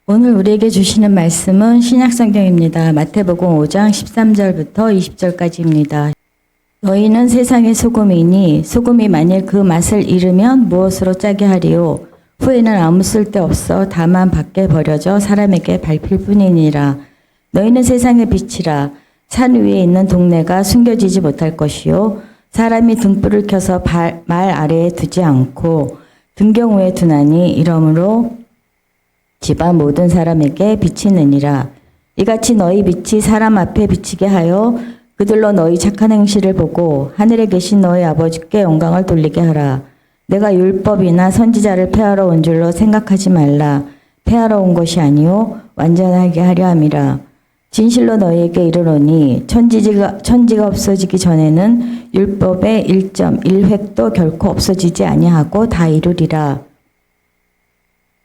오늘 우리에게 주시는 말씀은 신약성경입니다. 마태복음 5장 13절부터 20절까지입니다. 너희는 세상의 소금이니 소금이 만일 그 맛을 잃으면 무엇으로 짜게 하리요? 후에는 아무 쓸데없어 다만 밖에 버려져 사람에게 밟힐 뿐이니라. 너희는 세상의 빛이라. 산 위에 있는 동네가 숨겨지지 못할 것이요. 사람이 등불을 켜서 말 아래에 두지 않고 등경 위에 두나니 이러므로 집안 모든 사람에게 비치느니라. 이같이 너희 빛이 사람 앞에 비치게 하여 그들로 너희 착한 행실을 보고 하늘에 계신 너희 아버지께 영광을 돌리게 하라. 내가 율법이나 선지자를 폐하러 온 줄로 생각하지 말라. 폐하러 온 것이 아니요 완전하게 하려 함이라. 진실로 너희에게 이르노니 천지가 없어지기 전에는 율법의 1.1획도 결코 없어지지 아니하고 다 이루리라.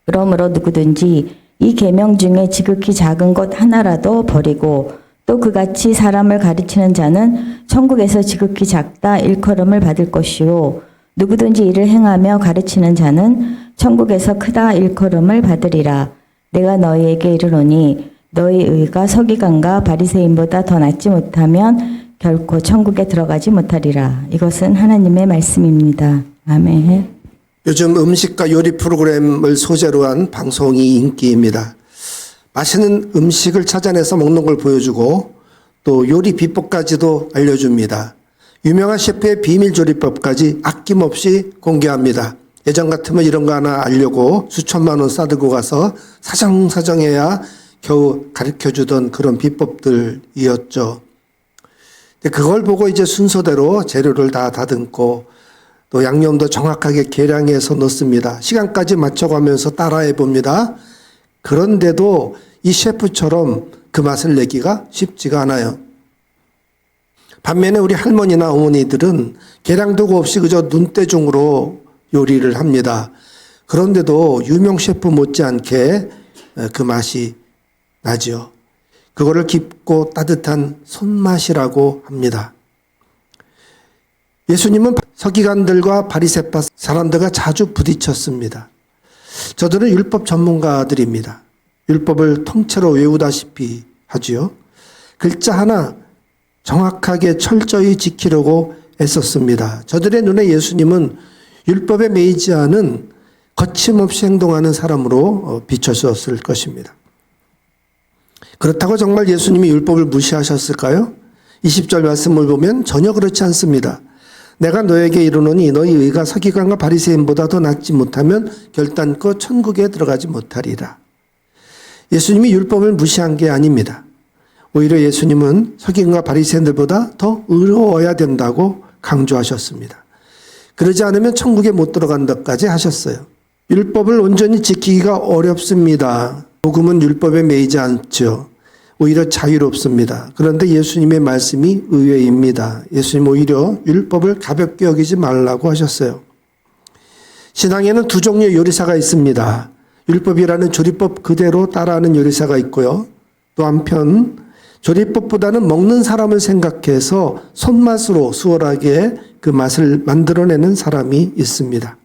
그러므로 누구든지 이 계명 중에 지극히 작은 것 하나라도 버리고 또 그같이 사람을 가르치는 자는 천국에서 지극히 작다 일컬음을 받을 것이요 누구든지 이를 행하며 가르치는 자는 천국에서 크다 일컬음을 받으리라. 내가 너희에게 이르노니 너희 의가 서기관과 바리새인보다 더 낫지 못하면 결코 천국에 들어가지 못하리라. 이것은 하나님의 말씀입니다. 아멘. 요즘 음식과 요리 프로그램을 소재로 한 방송이 인기입니다. 맛있는 음식을 찾아내서 먹는 걸 보여주고 또 요리 비법까지도 알려줍니다. 유명한 셰프의 비밀 조리법까지 아낌없이 공개합니다. 예전 같으면 이런 거 하나 알려고 수천만 원 싸들고 가서 사정사정해야 겨우 가르쳐주던 그런 비법들이었죠. 그걸 보고 이제 순서대로 재료를 다 다듬고 또 양념도 정확하게 계량해서 넣습니다. 시간까지 맞춰가면서 따라해 봅니다. 그런데도 이 셰프처럼 그 맛을 내기가 쉽지가 않아요. 반면에 우리 할머니나 어머니들은 계량도구 없이 그저 눈대중으로 요리를 합니다. 그런데도 유명 셰프 못지않게 그 맛이 나죠. 그거를 깊고 따뜻한 손맛이라고 합니다. 예수님은 서기관들과 바리새파 사람들과 자주 부딪혔습니다. 저들은 율법 전문가들입니다. 율법을 통째로 외우다시피 하지요. 글자 하나 정확하게 철저히 지키려고 애썼습니다. 저들의 눈에 예수님은 율법에 매이지 않은 거침없이 행동하는 사람으로 비춰졌을 것입니다. 그렇다고 정말 예수님이 율법을 무시하셨을까요? 20절 말씀을 보면 전혀 그렇지 않습니다. 내가 너에게 이르노니 너희 의가 서기관과 바리새인보다 더 낫지 못하면 결단코 천국에 들어가지 못하리라. 예수님이 율법을 무시한 게 아닙니다. 오히려 예수님은 서기관과 바리새인들보다 더 의로워야 된다고 강조하셨습니다. 그러지 않으면 천국에 못 들어간다까지 하셨어요. 율법을 온전히 지키기가 어렵습니다. 복음은 율법에 매이지 않죠. 오히려 자유롭습니다. 그런데 예수님의 말씀이 의외입니다. 예수님 오히려 율법을 가볍게 여기지 말라고 하셨어요. 신앙에는 두 종류의 요리사가 있습니다. 율법이라는 조리법 그대로 따라하는 요리사가 있고요. 또 한편 조리법보다는 먹는 사람을 생각해서 손맛으로 수월하게 그 맛을 만들어내는 사람이 있습니다.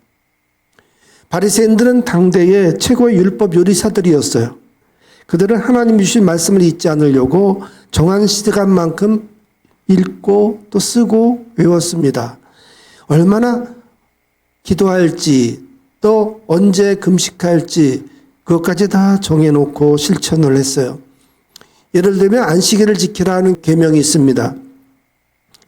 바리새인들은 당대의 최고의 율법 요리사들이었어요. 그들은 하나님이 주신 말씀을 잊지 않으려고 정한 시간만큼 읽고 또 쓰고 외웠습니다. 얼마나 기도할지 또 언제 금식할지 그것까지 다 정해놓고 실천을 했어요. 예를 들면 안식일을 지키라는 계명이 있습니다.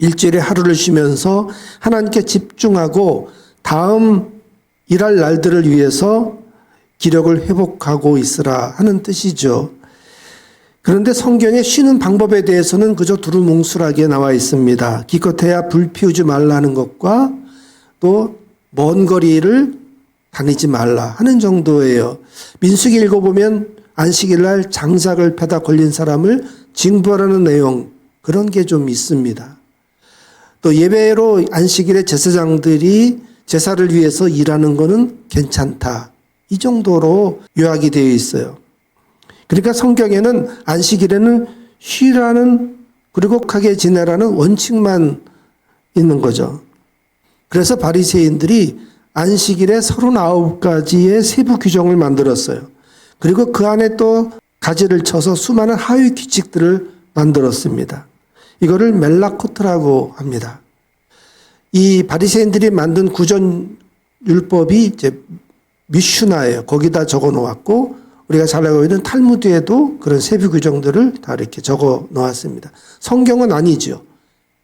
일주일에 하루를 쉬면서 하나님께 집중하고 다음 일할 날들을 위해서 기력을 회복하고 있으라 하는 뜻이죠. 그런데 성경에 쉬는 방법에 대해서는 그저 두루뭉술하게 나와 있습니다. 기껏해야 불 피우지 말라는 것과 또 먼 거리를 다니지 말라 하는 정도예요. 민수기 읽어보면 안식일 날 장작을 패다 걸린 사람을 징벌하는 내용 그런 게 좀 있습니다. 또 예배로 안식일에 제사장들이 제사를 위해서 일하는 거는 괜찮다. 이 정도로 요약이 되어 있어요. 그러니까 성경에는 안식일에는 쉬라는 그리고 거룩하게 지내라는 원칙만 있는 거죠. 그래서 바리새인들이 안식일에 39가지의 세부 규정을 만들었어요. 그리고 그 안에 또 가지를 쳐서 수많은 하위 규칙들을 만들었습니다. 이거를 멜라코트라고 합니다. 이 바리새인들이 만든 구전 율법이 이제 미슈나예요. 거기다 적어 놓았고 우리가 잘 알고 있는 탈무드에도 그런 세부 규정들을 다 이렇게 적어 놓았습니다. 성경은 아니죠.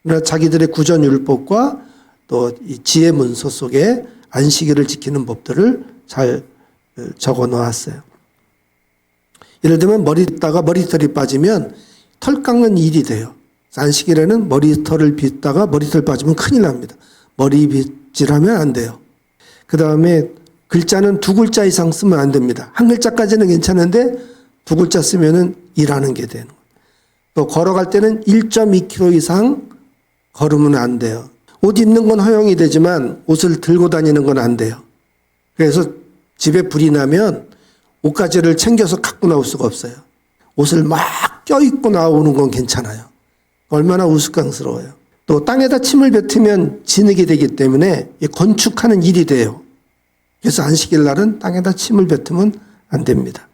그러나 자기들의 구전 율법과 또 이 지혜 문서 속에 안식일을 지키는 법들을 잘 적어 놓았어요. 예를 들면 머리다가 머리털이 빠지면 털 깎는 일이 돼요. 안식일에는 머리털을 빗다가 머리털 빠지면 큰일 납니다. 머리 빗질하면 안 돼요. 그 다음에 글자는 2글자 이상 쓰면 안 됩니다. 한 글자까지는 괜찮은데 2글자 쓰면은 일하는 게 되는 거예요. 또 걸어갈 때는 1.2km 이상 걸으면 안 돼요. 옷 입는 건 허용이 되지만 옷을 들고 다니는 건 안 돼요. 그래서 집에 불이 나면 옷가지를 챙겨서 갖고 나올 수가 없어요. 옷을 막 껴입고 나오는 건 괜찮아요. 얼마나 우스꽝스러워요. 또 땅에다 침을 뱉으면 진흙이 되기 때문에 건축하는 일이 돼요. 그래서 안식일 날은 땅에다 침을 뱉으면 안 됩니다.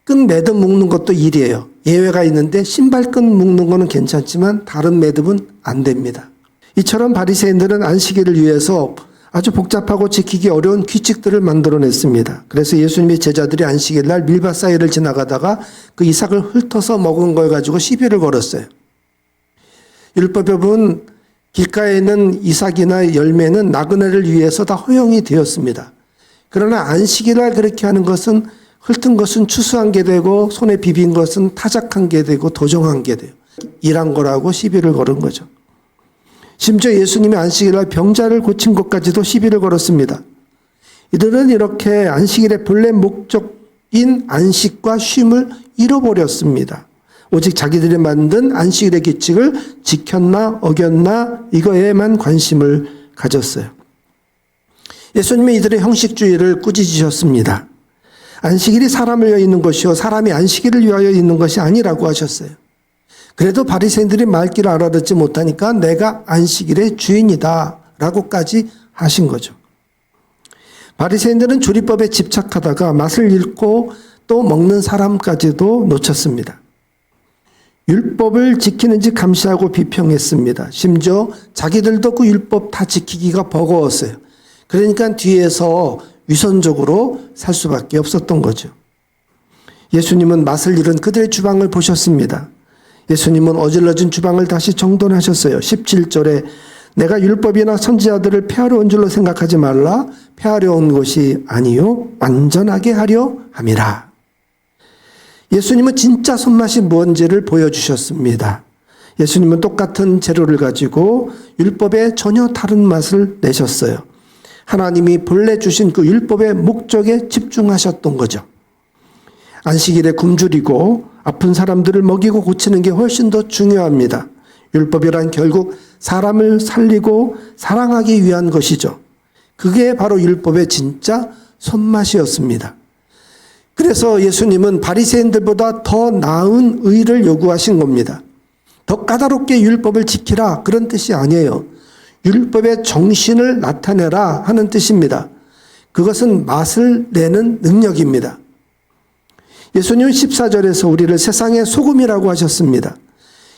끈 매듭 묶는 것도 일이에요. 예외가 있는데 신발끈 묶는 거는 괜찮지만 다른 매듭은 안 됩니다. 이처럼 바리새인들은 안식일을 위해서 아주 복잡하고 지키기 어려운 규칙들을 만들어냈습니다. 그래서 예수님의 제자들이 안식일 날 밀밭 사이를 지나가다가 그 이삭을 훑어서 먹은 걸 가지고 시비를 걸었어요. 율법법은 길가에 있는 이삭이나 열매는 나그네를 위해서 다 허용이 되었습니다. 그러나 안식일 날 그렇게 하는 것은 훑은 것은 추수한 게 되고 손에 비빈 것은 타작한 게 되고 도정한 게 돼요. 일한 거라고 시비를 걸은 거죠. 심지어 예수님이 안식일 날 병자를 고친 것까지도 시비를 걸었습니다. 이들은 이렇게 안식일의 본래 목적인 안식과 쉼을 잃어버렸습니다. 오직 자기들이 만든 안식일의 규칙을 지켰나 어겼나 이거에만 관심을 가졌어요. 예수님이 이들의 형식주의를 꾸짖으셨습니다. 안식일이 사람을 위하여 있는 것이요 사람이 안식일을 위하여 있는 것이 아니라고 하셨어요. 그래도 바리새인들이 말귀를 알아듣지 못하니까 내가 안식일의 주인이다 라고까지 하신 거죠. 바리새인들은 조리법에 집착하다가 맛을 잃고 또 먹는 사람까지도 놓쳤습니다. 율법을 지키는지 감시하고 비평했습니다. 심지어 자기들도 그 율법 다 지키기가 버거웠어요. 그러니까 뒤에서 위선적으로 살 수밖에 없었던 거죠. 예수님은 맛을 잃은 그들의 주방을 보셨습니다. 예수님은 어질러진 주방을 다시 정돈하셨어요. 17절에 내가 율법이나 선지자들을 폐하려 온 줄로 생각하지 말라. 폐하려 온 것이 아니요 완전하게 하려 함이라. 예수님은 진짜 손맛이 뭔지를 보여주셨습니다. 예수님은 똑같은 재료를 가지고 율법에 전혀 다른 맛을 내셨어요. 하나님이 본래 주신 그 율법의 목적에 집중하셨던 거죠. 안식일에 굶주리고 아픈 사람들을 먹이고 고치는 게 훨씬 더 중요합니다. 율법이란 결국 사람을 살리고 사랑하기 위한 것이죠. 그게 바로 율법의 진짜 손맛이었습니다. 그래서 예수님은 바리새인들보다 더 나은 의를 요구하신 겁니다. 더 까다롭게 율법을 지키라 그런 뜻이 아니에요. 율법의 정신을 나타내라 하는 뜻입니다. 그것은 맛을 내는 능력입니다. 예수님은 14절에서 우리를 세상의 소금이라고 하셨습니다.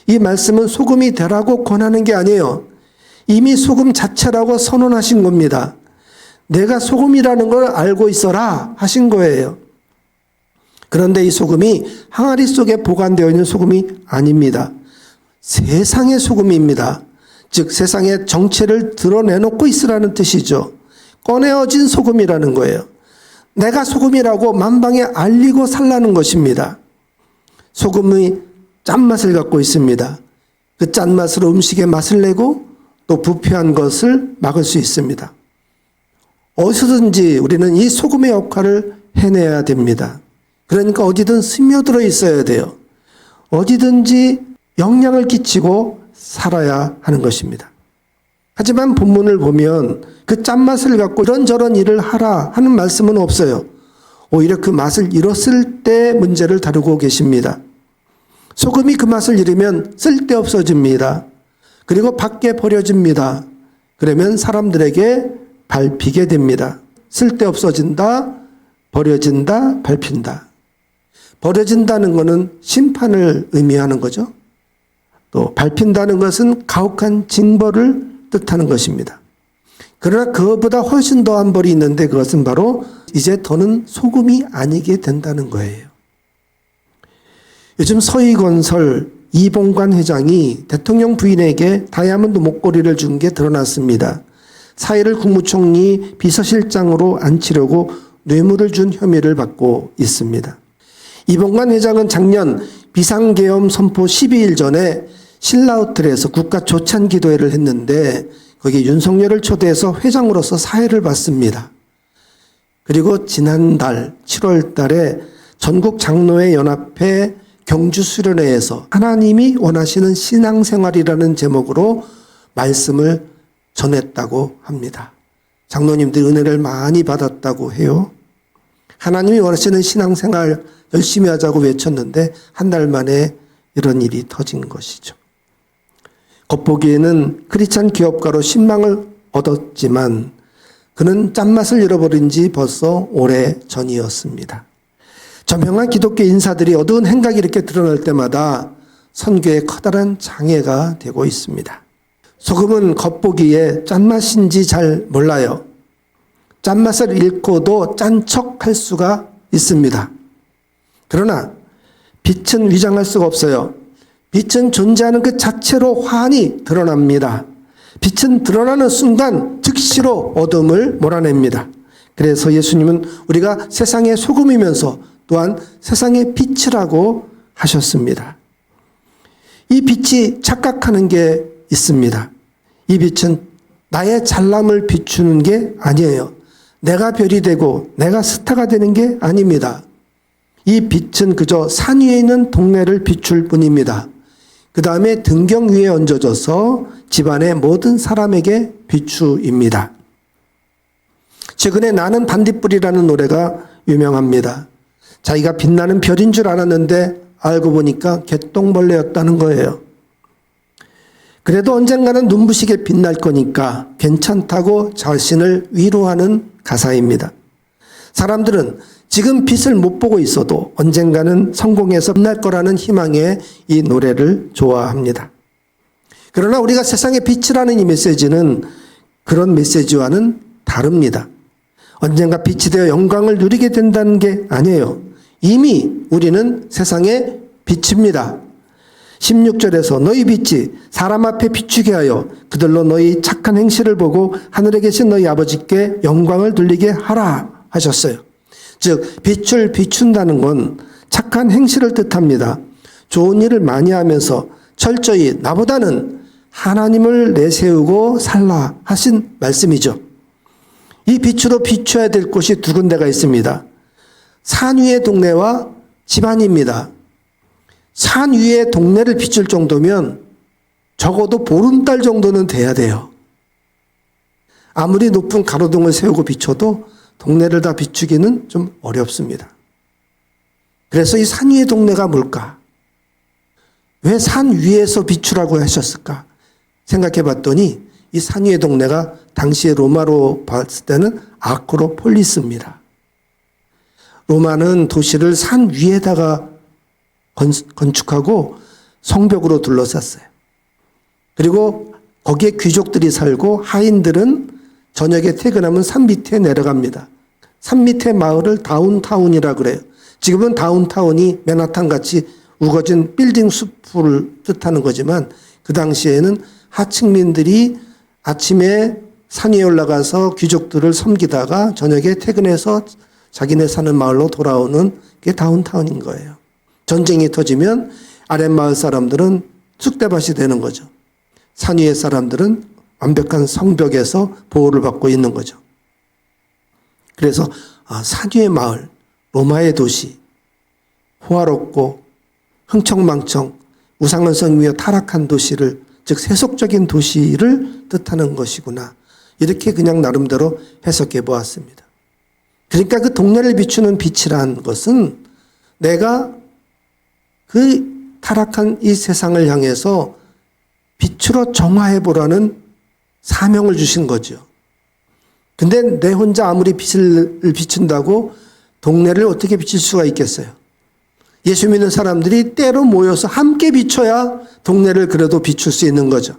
이 말씀은 소금이 되라고 권하는 게 아니에요. 이미 소금 자체라고 선언하신 겁니다. 내가 소금이라는 걸 알고 있어라 하신 거예요. 그런데 이 소금이 항아리 속에 보관되어 있는 소금이 아닙니다. 세상의 소금입니다. 즉 세상의 정체를 드러내놓고 있으라는 뜻이죠. 꺼내어진 소금이라는 거예요. 내가 소금이라고 만방에 알리고 살라는 것입니다. 소금이 짠맛을 갖고 있습니다. 그 짠맛으로 음식의 맛을 내고 또 부패한 것을 막을 수 있습니다. 어디서든지 우리는 이 소금의 역할을 해내야 됩니다. 그러니까 어디든 스며들어 있어야 돼요. 어디든지 영향을 끼치고 살아야 하는 것입니다. 하지만 본문을 보면 그 짠맛을 갖고 이런저런 일을 하라 하는 말씀은 없어요. 오히려 그 맛을 잃었을 때 문제를 다루고 계십니다. 소금이 그 맛을 잃으면 쓸데없어집니다. 그리고 밖에 버려집니다. 그러면 사람들에게 밟히게 됩니다. 쓸데없어진다. 버려진다, 밟힌다. 버려진다는 것은 심판을 의미하는 거죠. 또 밟힌다는 것은 가혹한 징벌을 뜻하는 것입니다. 그러나 그것보다 훨씬 더한 벌이 있는데 그것은 바로 이제 더는 소금이 아니게 된다는 거예요. 요즘 서희건설 이봉관 회장이 대통령 부인에게 다이아몬드 목걸이를 준 게 드러났습니다. 사이를 국무총리 비서실장으로 앉히려고 뇌물을 준 혐의를 받고 있습니다. 이봉관 회장은 작년 비상계엄 선포 12일 전에 신라호텔에서 국가 조찬 기도회를 했는데 거기에 윤석열을 초대해서 회장으로서 사회를 받습니다. 그리고 지난달 7월 달에 전국 장로회 연합회 경주 수련회에서 하나님이 원하시는 신앙생활이라는 제목으로 말씀을 전했다고 합니다. 장로님들이 은혜를 많이 받았다고 해요. 하나님이 원하시는 신앙생활 열심히 하자고 외쳤는데 한 달 만에 이런 일이 터진 것이죠. 겉보기에는 크리스찬 기업가로 신망을 얻었지만 그는 짠맛을 잃어버린 지 벌써 오래 전이었습니다. 저명한 기독교 인사들이 어두운 행각이 이렇게 드러날 때마다 선교에 커다란 장애가 되고 있습니다. 소금은 겉보기에 짠맛인지 잘 몰라요. 짠맛을 잃고도 짠 척할 수가 있습니다. 그러나 빛은 위장할 수가 없어요. 빛은 존재하는 그 자체로 환히 드러납니다. 빛은 드러나는 순간 즉시로 어둠을 몰아냅니다. 그래서 예수님은 우리가 세상의 소금이면서 또한 세상의 빛이라고 하셨습니다. 이 빛이 착각하는 게 있습니다. 이 빛은 나의 잘남을 비추는 게 아니에요. 내가 별이 되고 내가 스타가 되는 게 아닙니다. 이 빛은 그저 산 위에 있는 동네를 비출 뿐입니다. 그 다음에 등경 위에 얹어져서 집안의 모든 사람에게 비추입니다. 최근에 나는 반딧불이라는 노래가 유명합니다. 자기가 빛나는 별인 줄 알았는데 알고 보니까 개똥벌레였다는 거예요. 그래도 언젠가는 눈부시게 빛날 거니까 괜찮다고 자신을 위로하는 가사입니다. 사람들은 지금 빛을 못 보고 있어도 언젠가는 성공해서 빛날 거라는 희망에 이 노래를 좋아합니다. 그러나 우리가 세상의 빛이라는 이 메시지는 그런 메시지와는 다릅니다. 언젠가 빛이 되어 영광을 누리게 된다는 게 아니에요. 이미 우리는 세상의 빛입니다. 16절에서 너희 빛이 사람 앞에 비추게 하여 그들로 너희 착한 행실을 보고 하늘에 계신 너희 아버지께 영광을 돌리게 하라 하셨어요. 즉 빛을 비춘다는 건 착한 행실을 뜻합니다. 좋은 일을 많이 하면서 철저히 나보다는 하나님을 내세우고 살라 하신 말씀이죠. 이 빛으로 비춰야 될 곳이 두 군데가 있습니다. 산 위의 동네와 집안입니다. 산 위의 동네를 비출 정도면 적어도 보름달 정도는 돼야 돼요. 아무리 높은 가로등을 세우고 비춰도 동네를 다 비추기는 좀 어렵습니다. 그래서 이 산 위의 동네가 뭘까? 왜 산 위에서 비추라고 하셨을까? 생각해 봤더니 이 산 위의 동네가 당시에 로마로 봤을 때는 아크로폴리스입니다. 로마는 도시를 산 위에다가 건축하고 성벽으로 둘러쌌어요. 그리고 거기에 귀족들이 살고 하인들은 저녁에 퇴근하면 산 밑에 내려갑니다. 산 밑에 마을을 다운타운이라 그래요. 지금은 다운타운이 맨하탄 같이 우거진 빌딩 숲을 뜻하는 거지만 그 당시에는 하층민들이 아침에 산 위에 올라가서 귀족들을 섬기다가 저녁에 퇴근해서 자기네 사는 마을로 돌아오는 게 다운타운인 거예요. 전쟁이 터지면 아랫마을 사람들은 쑥대밭이 되는 거죠. 산 위의 사람들은 완벽한 성벽에서 보호를 받고 있는 거죠. 그래서 산 위의 마을, 로마의 도시, 호화롭고 흥청망청 우상을 섬기며 타락한 도시를, 즉 세속적인 도시를 뜻하는 것이구나. 이렇게 그냥 나름대로 해석해 보았습니다. 그러니까 그 동네를 비추는 빛이란 것은 내가 그 타락한 이 세상을 향해서 빛으로 정화해 보라는 사명을 주신 거죠. 근데 내 혼자 아무리 빛을 비춘다고 동네를 어떻게 비칠 수가 있겠어요? 예수 믿는 사람들이 때로 모여서 함께 비춰야 동네를 그래도 비출 수 있는 거죠.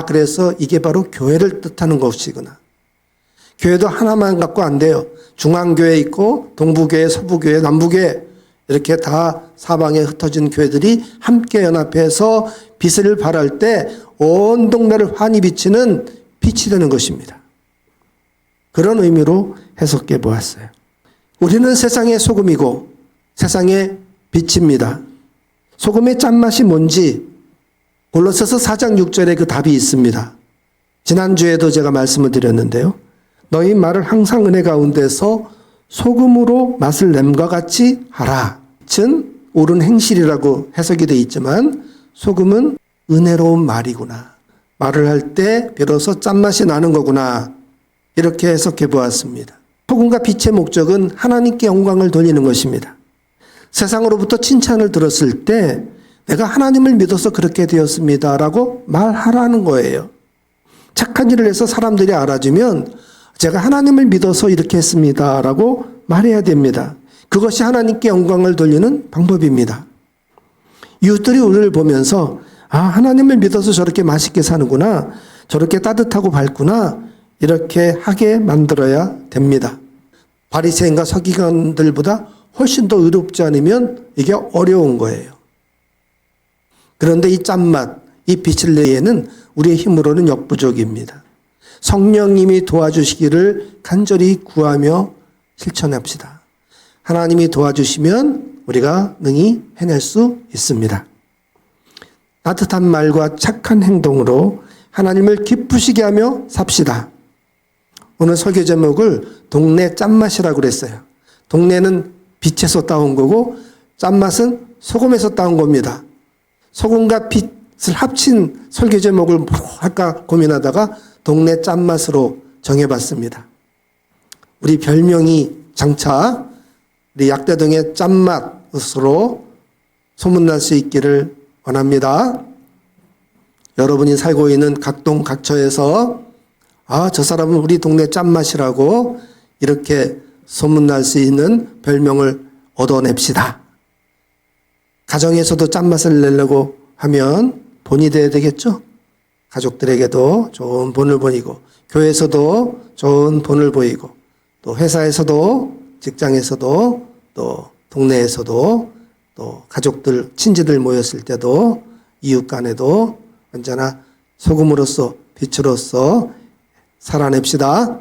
그래서 이게 바로 교회를 뜻하는 것이구나. 교회도 하나만 갖고 안 돼요. 중앙교회 있고 동부교회, 서부교회, 남부교회 이렇게 다 사방에 흩어진 교회들이 함께 연합해서 빛을 발할 때 온 동네를 환히 비치는 빛이 되는 것입니다. 그런 의미로 해석해 보았어요. 우리는 세상의 소금이고 세상의 빛입니다. 소금의 짠맛이 뭔지 골로새서 4장 6절에 그 답이 있습니다. 지난주에도 제가 말씀을 드렸는데요. 너희 말을 항상 은혜 가운데서 소금으로 맛을 냄과 같이 하라. 즉 옳은 행실이라고 해석이 되어 있지만 소금은 은혜로운 말이구나. 말을 할 때 비로소 짠맛이 나는 거구나. 이렇게 해석해 보았습니다. 소금과 빛의 목적은 하나님께 영광을 돌리는 것입니다. 세상으로부터 칭찬을 들었을 때 내가 하나님을 믿어서 그렇게 되었습니다 라고 말하라는 거예요. 착한 일을 해서 사람들이 알아주면 제가 하나님을 믿어서 이렇게 했습니다 라고 말해야 됩니다. 그것이 하나님께 영광을 돌리는 방법입니다. 이웃들이 우리를 보면서 하나님을 믿어서 저렇게 맛있게 사는구나, 저렇게 따뜻하고 밝구나 이렇게 하게 만들어야 됩니다. 바리새인과 서기관들보다 훨씬 더 의롭지 않으면 이게 어려운 거예요. 그런데 이 짠맛, 이 빛을 내기에는 우리의 힘으로는 역부족입니다. 성령님이 도와주시기를 간절히 구하며 실천합시다. 하나님이 도와주시면 우리가 능히 해낼 수 있습니다. 따뜻한 말과 착한 행동으로 하나님을 기쁘시게 하며 삽시다. 오늘 설교 제목을 동네 짠맛이라고 그랬어요. 동네는 빛에서 따온 거고 짠맛은 소금에서 따온 겁니다. 소금과 빛을 합친 설교 제목을 뭐 할까 고민하다가 동네 짠맛으로 정해봤습니다. 우리 별명이 장차 우리 약대동의 짠맛으로 소문날 수 있기를 원합니다. 여러분이 살고 있는 각동 각처에서 저 사람은 우리 동네 짠맛이라고 이렇게 소문날 수 있는 별명을 얻어냅시다. 가정에서도 짠맛을 내려고 하면 본이 돼야 되겠죠? 가족들에게도 좋은 본을 보이고 교회에서도 좋은 본을 보이고 또 회사에서도 직장에서도 또 동네에서도 또 가족들 친지들 모였을 때도 이웃 간에도 언제나 소금으로서 빛으로서 살아냅시다.